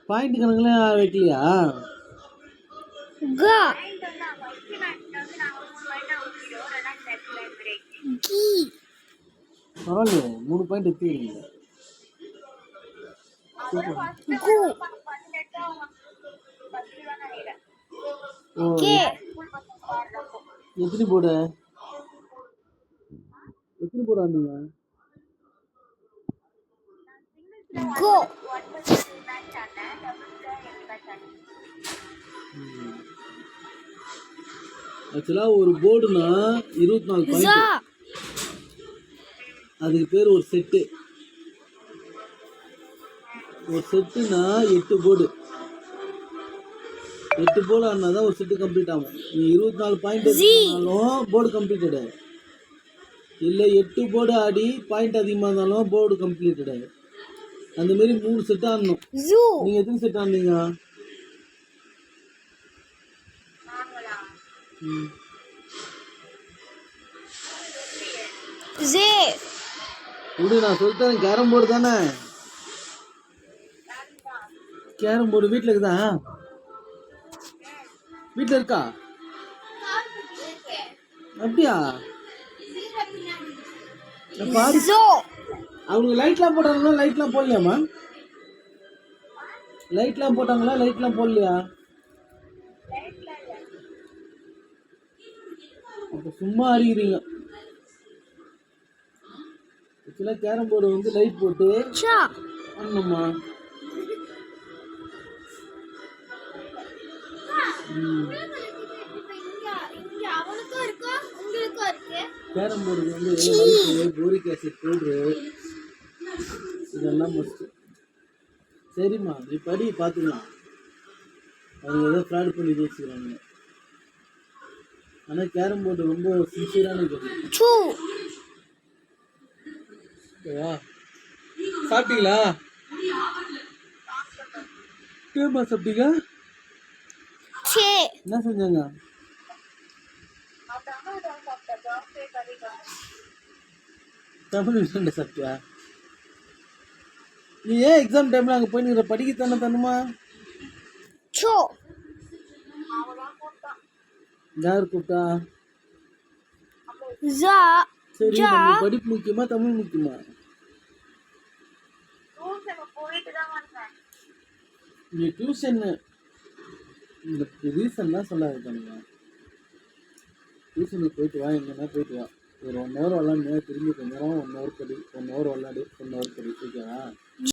Point கணக்குலாம் வைக்கலையா? க கி பரவாயில்லையே 3 பாயிண்ட் எடுத்துக்கிறீங்க. கு ஓ கே எத்தனை போர்டு ஆனீங்க? கோ ஆக்சுவலாக ஒரு போர்டுனா 24 ஜா பாயிண்ட். அதுக்கு பேர் ஒரு செட்டு. ஒரு செட்டுனா 8 போர்டு. 8 போர்டு ஆனா தான் ஒரு செட்டு கம்ப்ளீட் ஆகும். நீ 24 பாயிண்ட் எடுத்தாலும் போர்டு கம்ப்ளீட்டடு. இல்லை 8 போர்டு ஆடி பாயிண்ட் அதிகமாக இருந்தாலும் போர்டு கம்ப்ளீட்டடு. அந்த மாதிரி 3 செட் ஆடணும். நீங்கள் எத்தனை செட் ஆனீங்க? ஜே இப்படி நான் சொல்லிட்டேன். கேரம் போர்டு தானே? கேரம் போர்டு வீட்டில் இருக்குதா? வீட்டில் இருக்கா? அப்படியா? அவங்க லைட்லாம் போட்டாங்களா? லைட்லாம் போடலையாம்மா? லைட்லாம் போட்டாங்களா? லைட்லாம் போடலையா? அப்போ சும்மா அறிகிறீங்க. ஆக்சுவலாக கேரம் போர்டு வந்து லைட் போட்டு ஆடணும்மா. கேரம் போர்டுக்கு வந்து லைட்டு, போரிக் ஆசிட் பவுட்ரு இதெல்லாம் மஸ்ட்டு. சரிம்மா நீ படி பார்த்துக்கலாம். அவங்க ஏதோ ஃப்ராட் பண்ணி வச்சுக்கிறாங்க. ஆனால் கேரம் போர்டு ரொம்ப சின்சியரான கேம். ஓகேவா? சாப்பிட்டீங்களா? கேமா சாப்பிட்டீங்க? என்ன செஞ்சாங்க? தமிழ் விஷயம் சாப்பிட்டியா? நீ ஏன் எக்ஸாம் டைம்ல அங்கே போய் நீ படிக்கத்தானே தரணுமா? யார் கூப்பிட்டா? சரி படிப்பு முக்கியமா தமிழ் முக்கியமா? நீ டியூஷன் இந்த ரீசன்லாம் சொல்லாது பண்ணுங்க. டியூஷனுக்கு போயிட்டு வா, எங்கன்னா போயிட்டு வா. ஒரு 1 hour விளாண்டு திரும்பி கொஞ்ச நேரம் 1 hour படி, 1 hour விளாடு, 1 hour படி. ஓகேவா?